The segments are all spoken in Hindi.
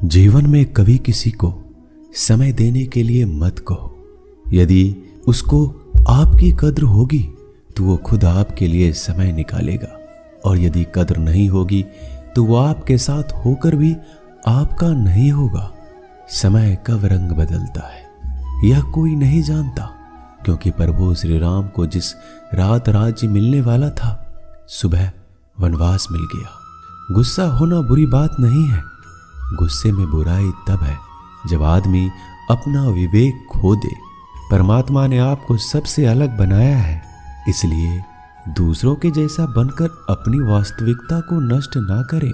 जीवन में कभी किसी को समय देने के लिए मत कहो। यदि उसको आपकी कद्र होगी तो वो खुद आपके लिए समय निकालेगा, और यदि कद्र नहीं होगी तो वो आपके साथ होकर भी आपका नहीं होगा। समय कब रंग बदलता है यह कोई नहीं जानता, क्योंकि प्रभु श्री राम को जिस रात राज्य मिलने वाला था, सुबह वनवास मिल गया। गुस्सा होना बुरी बात नहीं है, गुस्से में बुराई तब है जब आदमी अपना विवेक खो दे। परमात्मा ने आपको सबसे अलग बनाया है, इसलिए दूसरों के जैसा बनकर अपनी वास्तविकता को नष्ट ना करें।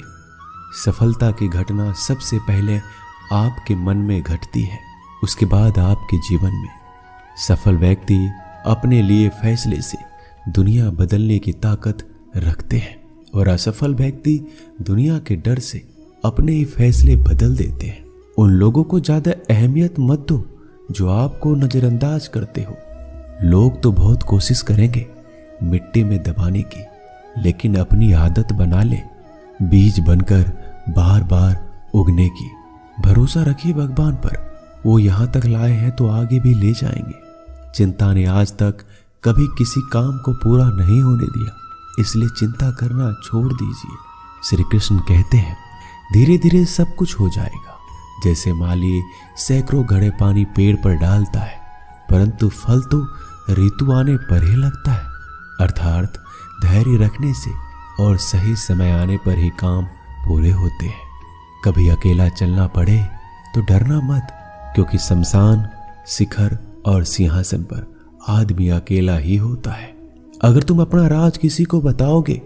सफलता की घटना सबसे पहले आपके मन में घटती है, उसके बाद आपके जीवन में। सफल व्यक्ति अपने लिए फैसले से दुनिया बदलने की ताकत रखते हैं, और असफल व्यक्ति दुनिया के डर से अपने ही फैसले बदल देते हैं। उन लोगों को ज्यादा अहमियत मत दो जो आपको नजरअंदाज करते हो। लोग तो बहुत कोशिश करेंगे मिट्टी में दबाने की, लेकिन अपनी आदत बना ले बीज बनकर बार बार उगने की। भरोसा रखिए भगवान पर, वो यहाँ तक लाए हैं तो आगे भी ले जाएंगे। चिंता ने आज तक कभी किसी काम को पूरा नहीं होने दिया, इसलिए चिंता करना छोड़ दीजिए। श्री कृष्ण कहते हैं धीरे धीरे सब कुछ हो जाएगा। जैसे माली सैकड़ों घड़े पानी पेड़ पर डालता है, परंतु फल तो ऋतु आने पर ही लगता है। अर्थात धैर्य रखने से और सही समय आने पर ही काम पूरे होते हैं। कभी अकेला चलना पड़े तो डरना मत, क्योंकि शमशान, शिखर और सिंहासन पर आदमी अकेला ही होता है। अगर तुम अपना राज किसी को बताओगे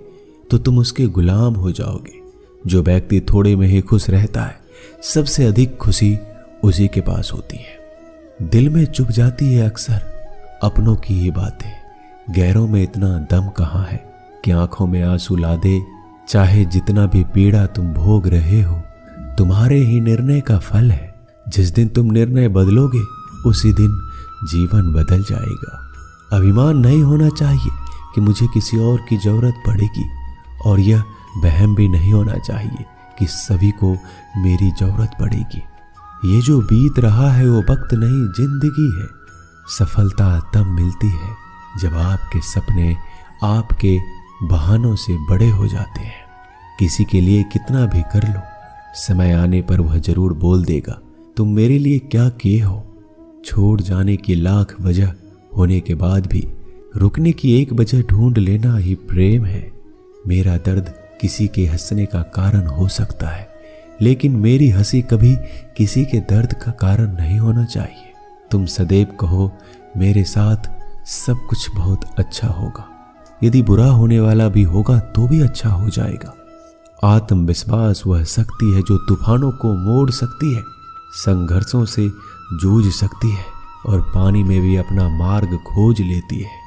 तो तुम उसके गुलाम हो जाओगे। जो व्यक्ति थोड़े में ही खुश रहता है, सबसे अधिक खुशी उसी के पास होती है। दिल में चुप जाती है अक्सर अपनों की ही बातें। गैरों में इतना दम कहाँ है कि आंखों में आंसू ला दे। चाहे जितना भी पीड़ा तुम भोग रहे हो, तुम्हारे ही निर्णय का फल है। जिस दिन तुम निर्णय बदलोगे उसी दिन जीवन बदल जाएगा। अभिमान नहीं होना चाहिए कि मुझे किसी और की जरूरत पड़ेगी, और यह वहम भी नहीं होना चाहिए कि सभी को मेरी जरूरत पड़ेगी। ये जो बीत रहा है वो वक्त नहीं, जिंदगी है। सफलता तब मिलती है जब आपके सपने आपके बहानों से बड़े हो जाते हैं। किसी के लिए कितना भी कर लो, समय आने पर वह जरूर बोल देगा तुम मेरे लिए क्या किए हो। छोड़ जाने की लाख वजह होने के बाद भी रुकने की एक वजह ढूंढ लेना ही प्रेम है। मेरा दर्द किसी के हंसने का कारण हो सकता है, लेकिन मेरी हंसी कभी किसी के दर्द का कारण नहीं होना चाहिए। तुम सदैव कहो मेरे साथ सब कुछ बहुत अच्छा होगा। यदि बुरा होने वाला भी होगा तो भी अच्छा हो जाएगा। आत्मविश्वास वह शक्ति है जो तूफानों को मोड़ सकती है, संघर्षों से जूझ सकती है और पानी में भी अपना मार्ग खोज लेती है।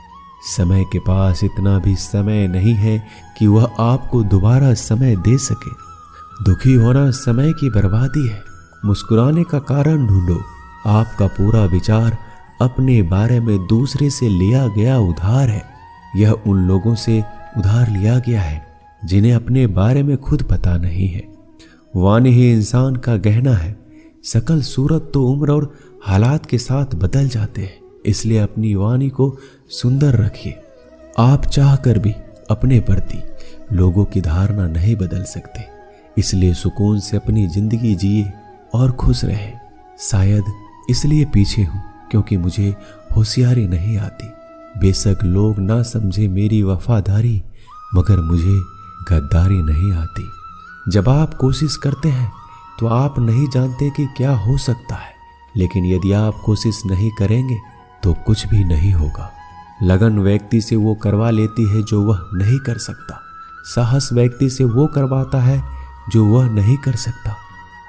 समय के पास इतना भी समय नहीं है कि वह आपको दोबारा समय दे सके। दुखी होना समय की बर्बादी है। मुस्कुराने का कारण ढूंढो। आपका पूरा विचार अपने बारे में दूसरे से लिया गया उधार है। यह उन लोगों से उधार लिया गया है जिन्हें अपने बारे में खुद पता नहीं है। वाणी ही इंसान का गहना है। सकल सूरत तो उम्र और हालात के साथ बदल जाते हैं, इसलिए अपनी वाणी को सुंदर रखिए। आप चाहकर भी अपने प्रति लोगों की धारणा नहीं बदल सकते, इसलिए सुकून से अपनी जिंदगी जिए और खुश रहे। शायद इसलिए पीछे हूं क्योंकि मुझे होशियारी नहीं आती। बेशक लोग ना समझे मेरी वफादारी, मगर मुझे गद्दारी नहीं आती। जब आप कोशिश करते हैं तो आप नहीं जानते कि क्या हो सकता है, लेकिन यदि आप कोशिश नहीं करेंगे तो कुछ भी नहीं होगा। लगन व्यक्ति से वो करवा लेती है जो वह नहीं कर सकता। साहस व्यक्ति से वो करवाता है जो वह नहीं कर सकता,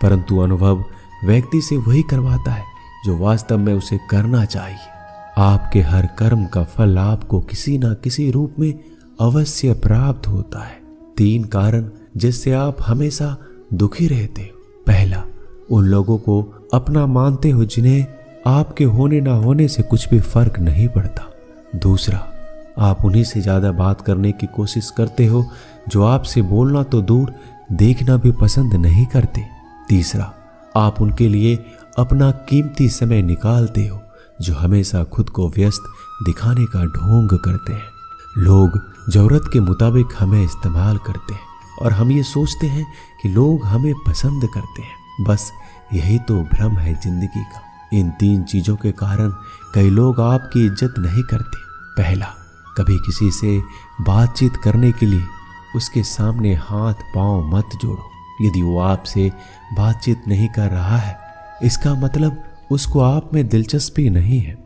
परंतु अनुभव व्यक्ति से वही करवाता है जो वास्तव में उसे करना चाहिए। आपके हर कर्म का फल आपको किसी न किसी रूप में अवश्य प्राप्त होता है। 3 कारण जिससे आप हमेशा दुखी रहते हो। पहला, उन लोगों को अपना मानते हो जिन्हें आपके होने ना होने से कुछ भी फर्क नहीं पड़ता। दूसरा, आप उन्हीं से ज्यादा बात करने की कोशिश करते हो जो आपसे बोलना तो दूर देखना भी पसंद नहीं करते। तीसरा, आप उनके लिए अपना कीमती समय निकालते हो जो हमेशा खुद को व्यस्त दिखाने का ढोंग करते हैं। लोग जरूरत के मुताबिक हमें इस्तेमाल करते हैं और हम ये सोचते हैं कि लोग हमें पसंद करते हैं। बस यही तो भ्रम है जिंदगी का। इन 3 चीजों के कारण कई लोग आपकी इज्जत नहीं करते। पहला, कभी किसी से बातचीत करने के लिए उसके सामने हाथ पांव मत जोड़ो। यदि वो आपसे बातचीत नहीं कर रहा है, इसका मतलब उसको आप में दिलचस्पी नहीं है।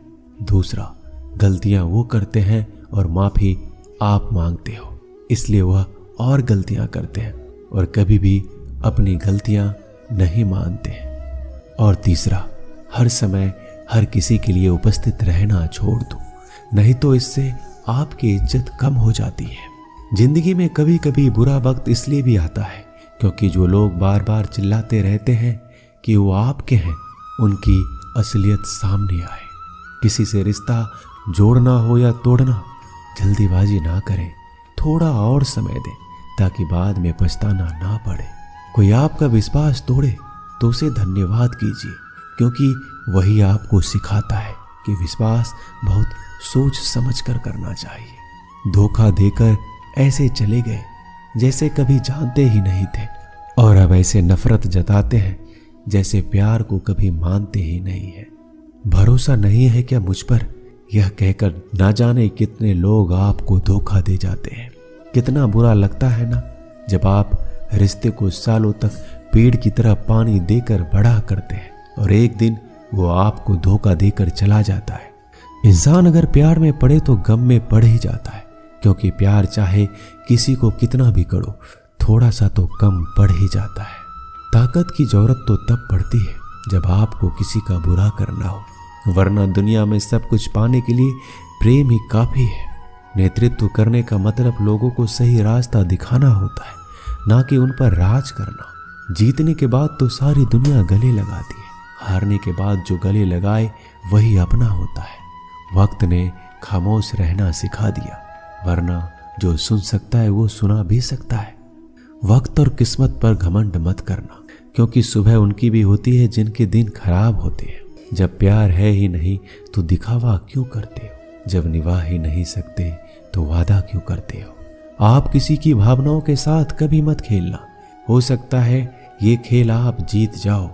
दूसरा, गलतियां वो करते हैं और माफी आप मांगते हो, इसलिए वह और गलतियां करते हैं और कभी भी अपनी गलतियां नहीं मानते हैं। और तीसरा, हर समय हर किसी के लिए उपस्थित रहना छोड़ दो, नहीं तो इससे आपकी इज्जत कम हो जाती है। जिंदगी में कभी कभी बुरा वक्त इसलिए भी आता है क्योंकि जो लोग बार बार चिल्लाते रहते हैं कि वो आपके हैं, उनकी असलियत सामने आए। किसी से रिश्ता जोड़ना हो या तोड़ना, जल्दीबाजी ना करें, थोड़ा और समय दें ताकि बाद में पछताना ना पड़े। कोई आपका विश्वास तोड़े तो उसे धन्यवाद कीजिए, क्योंकि वही आपको सिखाता है कि विश्वास बहुत सोच समझ कर करना चाहिए। धोखा देकर ऐसे चले गए जैसे कभी जानते ही नहीं थे, और अब ऐसे नफरत जताते हैं जैसे प्यार को कभी मानते ही नहीं है। भरोसा नहीं है क्या मुझ पर, यह कहकर ना जाने कितने लोग आपको धोखा दे जाते हैं। कितना बुरा लगता है ना जब आप रिश्ते को सालों तक पेड़ की तरह पानी देकर बड़ा करते हैं और एक दिन वो आपको धोखा देकर चला जाता है। इंसान अगर प्यार में पड़े तो गम में पड़ ही जाता है, क्योंकि प्यार चाहे किसी को कितना भी करो, थोड़ा सा तो कम पड़ ही जाता है। ताकत की जरूरत तो तब पड़ती है जब आपको किसी का बुरा करना हो, वरना दुनिया में सब कुछ पाने के लिए प्रेम ही काफी है। नेतृत्व करने का मतलब लोगों को सही रास्ता दिखाना होता है, ना कि उन पर राज करना। जीतने के बाद तो सारी दुनिया गले लगाती है, हारने के बाद जो गले लगाए वही अपना होता है। वक्त ने खामोश रहना सिखा दिया, वरना जो सुन सकता है वो सुना भी सकता है। वक्त और किस्मत पर घमंड मत करना, क्योंकि सुबह उनकी भी होती है जिनके दिन खराब होते हैं। जब प्यार है ही नहीं तो दिखावा क्यों करते हो? जब निभा ही नहीं सकते तो वादा क्यों करते हो? आप किसी की भावनाओं के साथ कभी मत खेलना। हो सकता है ये खेल आप जीत जाओ,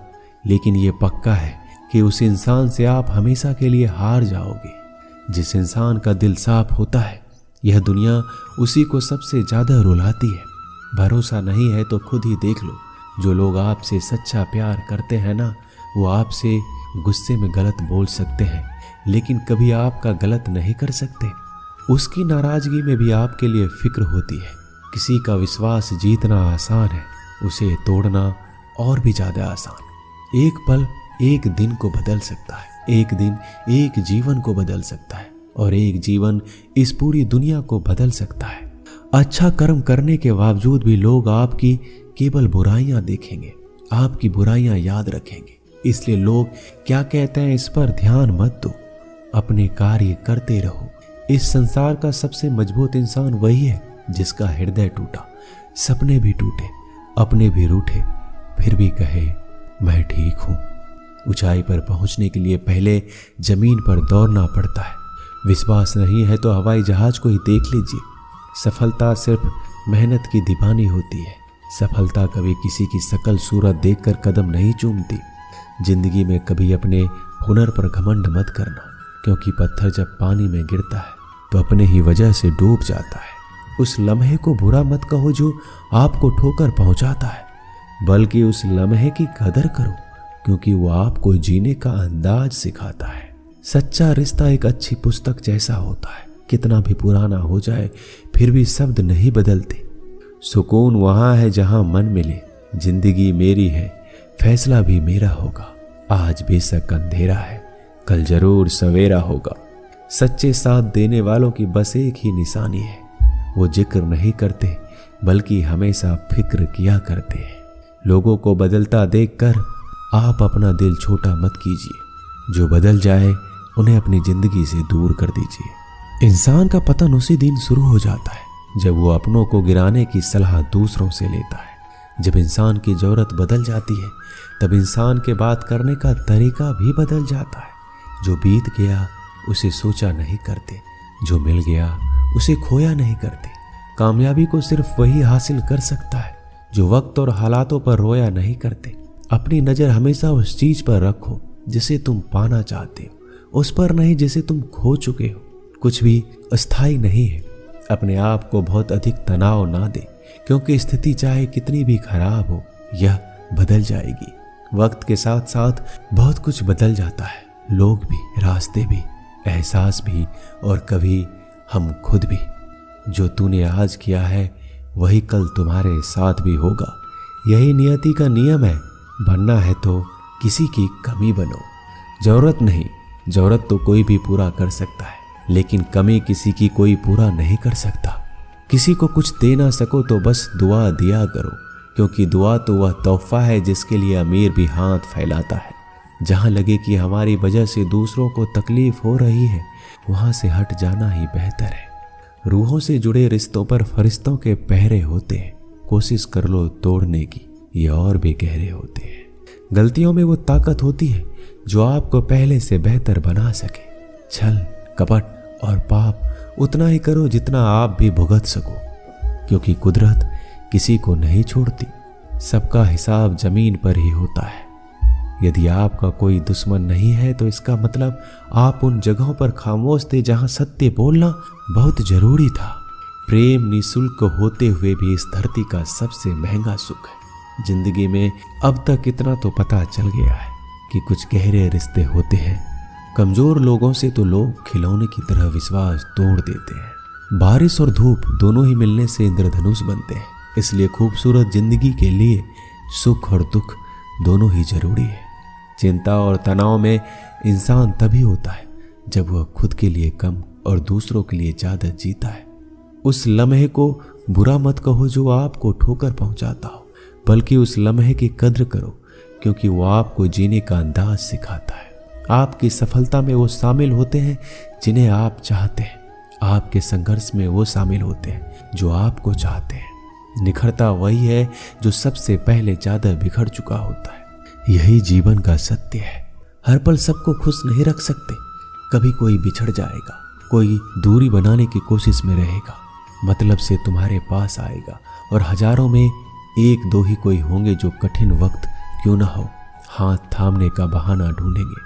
लेकिन ये पक्का है कि उस इंसान से आप हमेशा के लिए हार जाओगे। जिस इंसान का दिल साफ होता है, यह दुनिया उसी को सबसे ज्यादा रुलाती है। भरोसा नहीं है तो खुद ही देख लो, जो लोग आपसे सच्चा प्यार करते हैं ना, वो आपसे गुस्से में गलत बोल सकते हैं, लेकिन कभी आपका गलत नहीं कर सकते। उसकी नाराजगी में भी आपके लिए फिक्र होती है। किसी का विश्वास जीतना आसान है, उसे तोड़ना और भी ज्यादा आसान। एक पल एक दिन को बदल सकता है, एक दिन एक जीवन को बदल सकता है, और एक जीवन इस पूरी दुनिया को बदल सकता है। अच्छा कर्म करने के बावजूद भी लोग आपकी केवल बुराइयां देखेंगे, आपकी बुराइयां याद रखेंगे। इसलिए लोग क्या कहते हैं इस पर ध्यान मत दो, अपने कार्य करते रहो। इस संसार का सबसे मजबूत इंसान वही है जिसका हृदय टूटा, सपने भी टूटे, अपने भी रूठे, फिर भी कहे मैं ठीक हूं। ऊंचाई पर पहुंचने के लिए पहले जमीन पर दौड़ना पड़ता है। विश्वास नहीं है तो हवाई जहाज को ही देख लीजिए। सफलता सिर्फ मेहनत की दीवानी होती है। सफलता कभी किसी की शकल सूरत देखकर कदम नहीं चूमती। जिंदगी में कभी अपने हुनर पर घमंड मत करना, क्योंकि पत्थर जब पानी में गिरता है तो अपने ही वजह से डूब जाता है। उस लम्हे को बुरा मत कहो जो आपको ठोकर पहुंचाता है, बल्कि उस लम्हे की कदर करो, क्योंकि वो आपको जीने का अंदाज सिखाता है। सच्चा रिश्ता एक अच्छी पुस्तक जैसा होता है, कितना भी पुराना हो जाए फिर भी शब्द नहीं बदलते। सुकून वहां है जहां मन मिले। जिंदगी मेरी है, फैसला भी मेरा होगा। आज बेशक अंधेरा है, कल जरूर सवेरा होगा। सच्चे साथ देने वालों की बस एक ही निशानी है, वो जिक्र नहीं करते बल्कि हमेशा फिक्र किया करते हैं। लोगों को बदलता देखकर आप अपना दिल छोटा मत कीजिए। जो बदल जाए उन्हें अपनी जिंदगी से दूर कर दीजिए। इंसान का पतन उसी दिन शुरू हो जाता है जब वो अपनों को गिराने की सलाह दूसरों से लेता है। जब इंसान की ज़रूरत बदल जाती है तब इंसान के बात करने का तरीका भी बदल जाता है। जो बीत गया उसे सोचा नहीं करते, जो मिल गया उसे खोया नहीं करते। कामयाबी को सिर्फ वही हासिल कर सकता है जो वक्त और हालातों पर रोया नहीं करते। अपनी नज़र हमेशा उस चीज़ पर रखो जिसे तुम पाना चाहते हो, उस पर नहीं जिसे तुम खो चुके हो। कुछ भी अस्थायी नहीं है। अपने आप को बहुत अधिक तनाव ना दे, क्योंकि स्थिति चाहे कितनी भी खराब हो यह बदल जाएगी। वक्त के साथ साथ बहुत कुछ बदल जाता है, लोग भी, रास्ते भी, एहसास भी और कभी हम खुद भी। जो तूने आज किया है वही कल तुम्हारे साथ भी होगा। यही नियति का नियम है। बनना है तो किसी की कमी बनो। जरूरत नहीं, जरूरत तो कोई भी पूरा कर सकता है, लेकिन कमी किसी की कोई पूरा नहीं कर सकता। किसी को कुछ दे ना सको तो बस दुआ दिया करो, क्योंकि दुआ तो वह तोहफा है जिसके लिए अमीर भी हाथ फैलाता है। जहाँ लगे कि हमारी वजह से दूसरों को तकलीफ हो रही है वहाँ से हट जाना ही बेहतर है। रूहों से जुड़े रिश्तों पर फरिश्तों के पहरे होते हैं। कोशिश कर लो तोड़ने की, ये और भी गहरे होते हैं। गलतियों में वो ताकत होती है जो आपको पहले से बेहतर बना सके। छल, कपट और पाप उतना ही करो जितना आप भी भुगत सको, क्योंकि कुदरत किसी को नहीं छोड़ती। सबका हिसाब जमीन पर ही होता है। यदि आपका कोई दुश्मन नहीं है तो इसका मतलब आप उन जगहों पर खामोश थे जहां सत्य बोलना बहुत जरूरी था। प्रेम निःशुल्क होते हुए भी इस धरती का सबसे महंगा सुख है। जिंदगी में अब तक इतना तो पता चल गया है कि कुछ गहरे रिश्ते होते हैं। कमजोर लोगों से तो लोग खिलौने की तरह विश्वास तोड़ देते हैं। बारिश और धूप दोनों ही मिलने से इंद्रधनुष बनते हैं। इसलिए खूबसूरत जिंदगी के लिए सुख और दुख दोनों ही जरूरी है। चिंता और तनाव में इंसान तभी होता है जब वह खुद के लिए कम और दूसरों के लिए ज्यादा जीता है। उस लम्हे को बुरा मत कहो जो आपको ठोकर पहुंचाता हो, बल्कि उस लम्हे की कद्र करो, क्योंकि वो आपको जीने का अंदाज सिखाता है। आपकी सफलता में वो शामिल होते हैं जिन्हें आप चाहते हैं। आपके संघर्ष में वो शामिल होते हैं जो आपको चाहते हैं। निखरता वही है जो सबसे पहले ज्यादा बिखर चुका होता है। यही जीवन का सत्य है। हर पल सबको खुश नहीं रख सकते। कभी कोई बिछड़ जाएगा, कोई दूरी बनाने की कोशिश में रहेगा, मतलब से तुम्हारे पास आएगा, और हजारों में एक दो ही कोई होंगे जो कठिन वक्त क्यों ना हो हाथ थामने का बहाना ढूंढेंगे।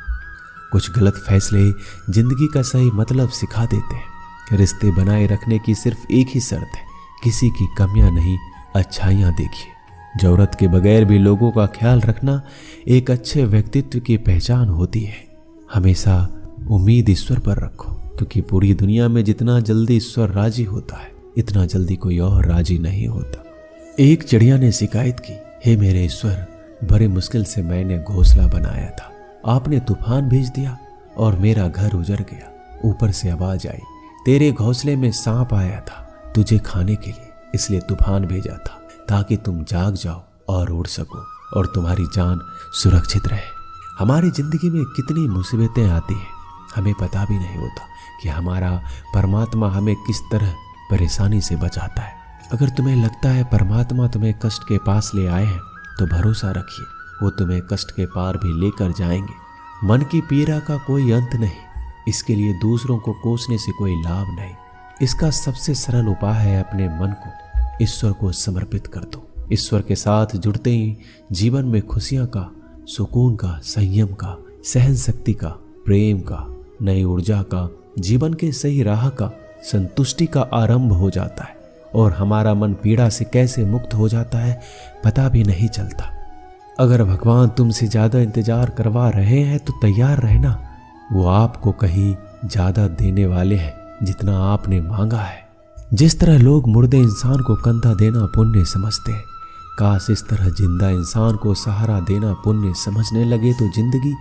कुछ गलत फैसले जिंदगी का सही मतलब सिखा देते हैं। रिश्ते बनाए रखने की सिर्फ एक ही शर्त है, किसी की कमियां नहीं, अच्छाइयां देखिए। जरूरत के बगैर भी लोगों का ख्याल रखना एक अच्छे व्यक्तित्व की पहचान होती है। हमेशा उम्मीद ईश्वर पर रखो, क्योंकि पूरी दुनिया में जितना जल्दी ईश्वर राजी होता है इतना जल्दी कोई और राजी नहीं होता। एक चिड़िया ने शिकायत की, हे मेरे ईश्वर, बड़े मुश्किल से मैंने घोंसला बनाया था, आपने तूफान भेज दिया और मेरा घर उजड़ गया। ऊपर से आवाज आई, तेरे घोंसले में सांप आया था तुझे खाने के लिए, इसलिए तूफान भेजा था ताकि तुम जाग जाओ और उड़ सको और तुम्हारी जान सुरक्षित रहे। हमारी जिंदगी में कितनी मुसीबतें आती हैं, हमें पता भी नहीं होता कि हमारा परमात्मा हमें किस तरह परेशानी से बचाता है। अगर तुम्हें लगता है परमात्मा तुम्हें कष्ट के पास ले आए हैं तो भरोसा रखिए, वो तुम्हें कष्ट के पार भी लेकर जाएंगे। मन की पीड़ा का कोई अंत नहीं, इसके लिए दूसरों को कोसने से कोई लाभ नहीं। इसका सबसे सरल उपाय है अपने मन को ईश्वर को समर्पित कर दो। ईश्वर के साथ जुड़ते ही जीवन में खुशियां का, सुकून का, संयम का, सहन शक्ति का, प्रेम का, नई ऊर्जा का, जीवन के सही राह का, संतुष्टि का आरंभ हो जाता है। और हमारा मन पीड़ा से कैसे मुक्त हो जाता है पता भी नहीं चलता। अगर भगवान तुमसे ज्यादा इंतजार करवा रहे हैं तो तैयार रहना, वो आपको कहीं ज्यादा देने वाले हैं जितना आपने मांगा है। जिस तरह लोग मुर्दे इंसान को कंधा देना पुण्य समझते हैं, काश इस तरह जिंदा इंसान को सहारा देना पुण्य समझने लगे तो जिंदगी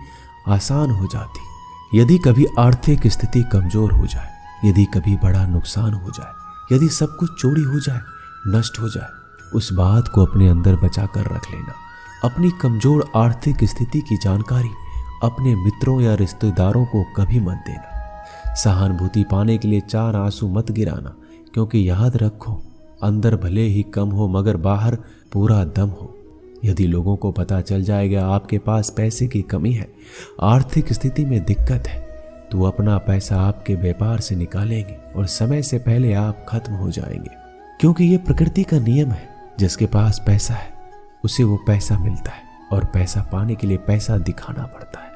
आसान हो जाती। यदि कभी आर्थिक स्थिति कमजोर हो जाए, यदि कभी बड़ा नुकसान हो जाए, यदि सब कुछ चोरी हो जाए, नष्ट हो जाए, उस बात को अपने अंदर बचा कर रख लेना। अपनी कमजोर आर्थिक स्थिति की जानकारी अपने मित्रों या रिश्तेदारों को कभी मत देना। सहानुभूति पाने के लिए 4 आंसू मत गिराना, क्योंकि याद रखो, अंदर भले ही कम हो मगर बाहर पूरा दम हो। यदि लोगों को पता चल जाएगा आपके पास पैसे की कमी है, आर्थिक स्थिति में दिक्कत है, तो अपना पैसा आपके व्यापार से निकालेंगे और समय से पहले आप खत्म हो जाएंगे। क्योंकि ये प्रकृति का नियम है, जिसके पास पैसा है उसे वो पैसा मिलता है, और पैसा पाने के लिए पैसा दिखाना पड़ता है।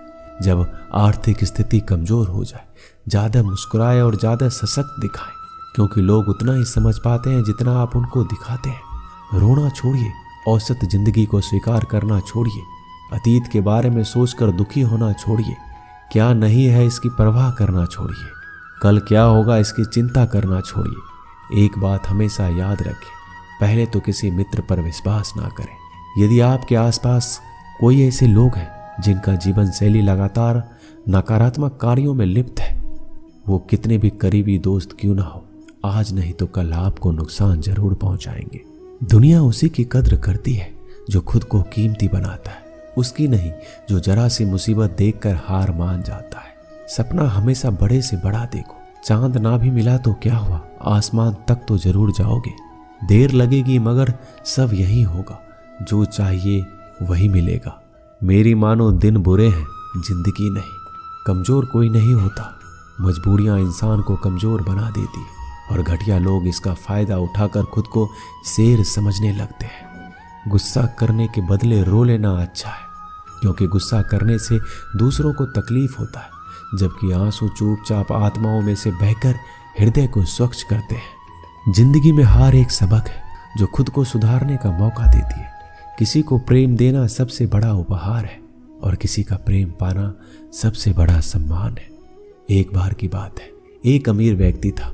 जब आर्थिक स्थिति कमजोर हो जाए, ज्यादा मुस्कुराए और ज्यादा सशक्त दिखाएं, क्योंकि लोग उतना ही समझ पाते हैं जितना आप उनको दिखाते हैं। रोना छोड़िए, औसत जिंदगी को स्वीकार करना छोड़िए, अतीत के बारे में सोचकर दुखी होना छोड़िए, क्या नहीं है इसकी परवाह करना छोड़िए, कल क्या होगा इसकी चिंता करना छोड़िए। एक बात हमेशा याद रखें, पहले तो किसी मित्र पर विश्वास ना करें। यदि आपके आसपास कोई ऐसे लोग हैं जिनका जीवन शैली लगातार नकारात्मक कार्यों में लिप्त है, वो कितने भी करीबी दोस्त क्यों ना हो, आज नहीं तो कल आपको नुकसान जरूर पहुंचाएंगे। दुनिया उसी की कद्र करती है जो खुद को कीमती बनाता है, उसकी नहीं जो जरा सी मुसीबत देखकर हार मान जाता है। सपना हमेशा बड़े से बड़ा देखो। चांद ना भी मिला तो क्या हुआ, आसमान तक तो जरूर जाओगे। देर लगेगी मगर सब यही होगा, जो चाहिए वही मिलेगा। मेरी मानो दिन बुरे हैं, जिंदगी नहीं। कमजोर कोई नहीं होता, मजबूरियां इंसान को कमजोर बना देती है, और घटिया लोग इसका फायदा उठाकर खुद को शेर समझने लगते हैं। गुस्सा करने के बदले रो लेना अच्छा है, क्योंकि गुस्सा करने से दूसरों को तकलीफ होता है, जबकि आंसू चुपचाप आत्माओं में से बहकर हृदय को स्वच्छ करते हैं। जिंदगी में हार एक सबक है जो खुद को सुधारने का मौका देती है। किसी को प्रेम देना सबसे बड़ा उपहार है, और किसी का प्रेम पाना सबसे बड़ा सम्मान है। एक बार की बात है, एक अमीर व्यक्ति था।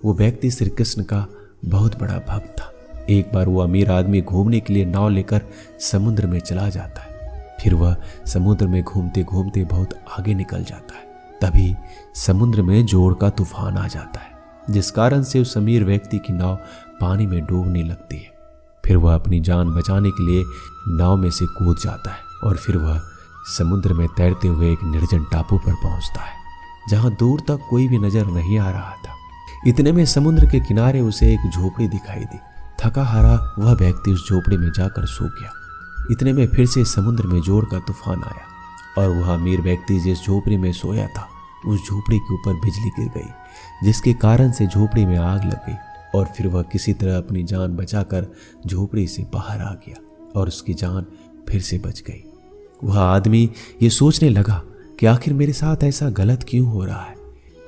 वो व्यक्ति श्री कृष्ण का बहुत बड़ा भक्त था। एक बार वो अमीर आदमी घूमने के लिए नाव लेकर समुद्र में चला जाता है। फिर वह समुद्र में घूमते घूमते बहुत आगे निकल जाता है। तभी समुद्र में जोर का तूफान आ जाता है, जिस कारण से उस अमीर व्यक्ति की नाव पानी में डूबने लगती है। फिर वह अपनी जान बचाने के लिए नाव में से कूद जाता है, और फिर वह समुद्र में तैरते हुए एक निर्जन टापू पर पहुंचता है, जहां दूर तक कोई भी नजर नहीं आ रहा था। इतने में समुद्र के किनारे उसे एक झोपड़ी दिखाई दी। थका हारा वह व्यक्ति उस झोपड़ी में जाकर सो गया। इतने में फिर से समुद्र में जोर का तूफान आया, और वह अमीर व्यक्ति जिस झोपड़ी में सोया था, उस झोपड़ी के ऊपर बिजली गिर गई, जिसके कारण से झोपड़ी में आग लग गई। और फिर वह किसी तरह अपनी जान बचाकर झोपड़ी से बाहर आ गया, और उसकी जान फिर से बच गई। वह आदमी ये सोचने लगा कि आखिर मेरे साथ ऐसा गलत क्यों हो रहा है।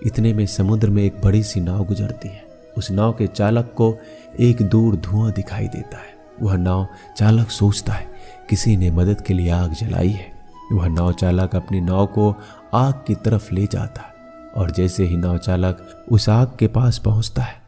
इतने में समुद्र में एक बड़ी सी नाव गुजरती है। उस नाव के चालक को एक दूर धुआं दिखाई देता है। वह नाव चालक सोचता है किसी ने मदद के लिए आग जलाई है। वह नाव चालक अपनी नाव को आग की तरफ ले जाता है, और जैसे ही नाव चालक उस आग के पास पहुंचता है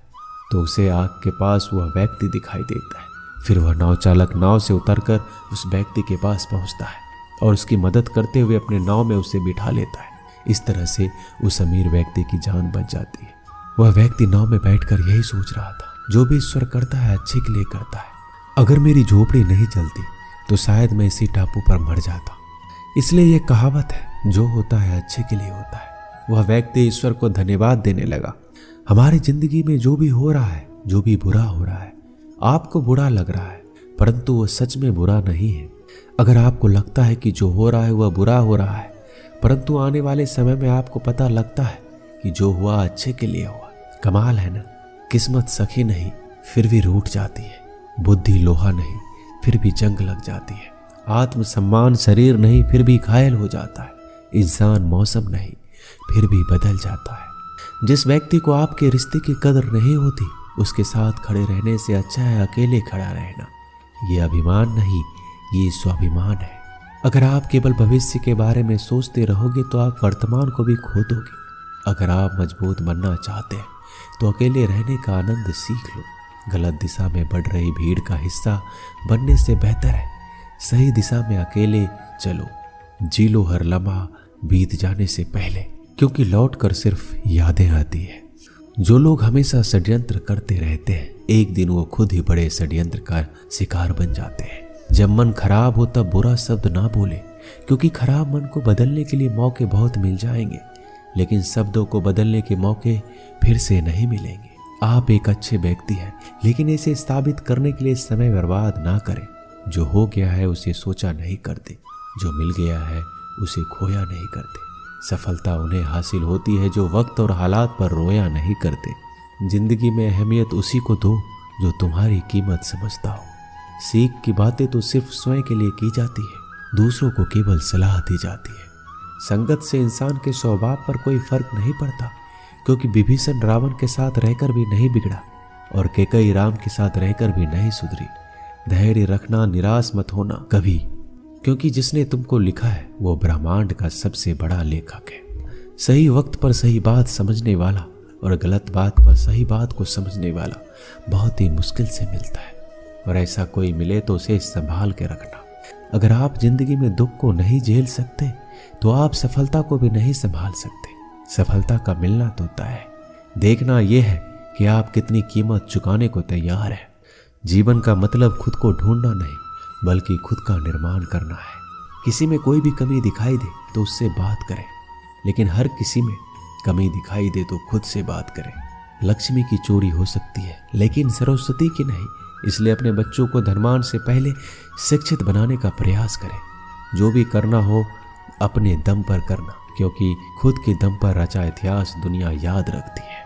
तो उसे आग के पास वह व्यक्ति दिखाई देता है। फिर वह नाव चालक नाव से उतरकर उस व्यक्ति के पास पहुंचता है और उसकी मदद करते हुए अपने नाव में उसे बिठा लेता है। इस तरह से उस अमीर व्यक्ति की जान बच जाती है। वह व्यक्ति नाव में बैठकर यही सोच रहा था, जो भी ईश्वर करता है अच्छे के लिए करता है। अगर मेरी झोपड़ी नहीं चलती तो शायद मैं इसी टापू पर मर जाता। इसलिए यह कहावत है, जो होता है अच्छे के लिए होता है। वह व्यक्ति ईश्वर को धन्यवाद देने लगा। हमारी जिंदगी में जो भी हो रहा है, जो भी बुरा हो रहा है, आपको बुरा लग रहा है, परंतु वो सच में बुरा नहीं है। अगर आपको लगता है कि जो हो रहा है वह बुरा हो रहा है, परंतु आने वाले समय में आपको पता लगता है कि जो हुआ अच्छे के लिए हुआ। कमाल है ना। किस्मत सखी नहीं फिर भी रूठ जाती है, बुद्धि लोहा नहीं फिर भी जंग लग जाती है, आत्मसम्मान शरीर नहीं फिर भी घायल हो जाता है, इंसान मौसम नहीं फिर भी बदल जाता है। जिस व्यक्ति को आपके रिश्ते की कदर नहीं होती, उसके साथ खड़े रहने से अच्छा है अकेले खड़ा रहना। ये अभिमान नहीं, ये स्वाभिमान है। अगर आप केवल भविष्य के बारे में सोचते रहोगे तो आप वर्तमान को भी खो दोगे। अगर आप मजबूत बनना चाहते हैं तो अकेले रहने का आनंद सीख लो। गलत दिशा में बढ़ रही भीड़ का हिस्सा बनने से बेहतर है सही दिशा में अकेले चलो। जी लो हर लम्हा बीत जाने से पहले, क्योंकि लौट कर सिर्फ यादें आती है। जो लोग हमेशा षड्यंत्र करते रहते हैं, एक दिन वो खुद ही बड़े षड्यंत्र का शिकार बन जाते हैं। जब मन खराब हो तब बुरा शब्द ना बोले, क्योंकि खराब मन को बदलने के लिए मौके बहुत मिल जाएंगे, लेकिन शब्दों को बदलने के मौके फिर से नहीं मिलेंगे। आप एक अच्छे व्यक्ति हैं, लेकिन इसे साबित करने के लिए समय बर्बाद ना करें। जो हो गया है उसे सोचा नहीं करते, जो मिल गया है उसे खोया नहीं करते। सफलता उन्हें हासिल होती है जो वक्त और हालात पर रोया नहीं करते। जिंदगी में अहमियत उसी को दो जो तुम्हारी कीमत समझता हो। सीख की बातें तो सिर्फ स्वयं के लिए की जाती है, दूसरों को केवल सलाह दी जाती है। संगत से इंसान के स्वभाव पर कोई फर्क नहीं पड़ता, क्योंकि विभीषण रावण के साथ रहकर भी नहीं बिगड़ा और कैकेयी राम के साथ रहकर भी नहीं सुधरी। धैर्य रखना, निराश मत होना कभी, क्योंकि जिसने तुमको लिखा है वो ब्रह्मांड का सबसे बड़ा लेखक है। सही वक्त पर सही बात समझने वाला और गलत बात पर सही बात को समझने वाला बहुत ही मुश्किल से मिलता है, और ऐसा कोई मिले तो उसे संभाल के रखना। अगर आप जिंदगी में दुख को नहीं झेल सकते तो आप सफलता को भी नहीं संभाल सकते। सफलता का मिलना तो तय है, देखना यह है कि आप कितनी कीमत चुकाने को तैयार हैं। जीवन का मतलब खुद को ढूंढना नहीं, बल्कि खुद का निर्माण करना है। किसी में कोई भी कमी दिखाई दे तो उससे बात करें, लेकिन हर किसी में कमी दिखाई दे तो खुद से बात करें। लक्ष्मी की चोरी हो सकती है, लेकिन सरस्वती की नहीं। इसलिए अपने बच्चों को धनवान से पहले शिक्षित बनाने का प्रयास करें। जो भी करना हो अपने दम पर करना, क्योंकि खुद के दम पर रचा इतिहास दुनिया याद रखती है।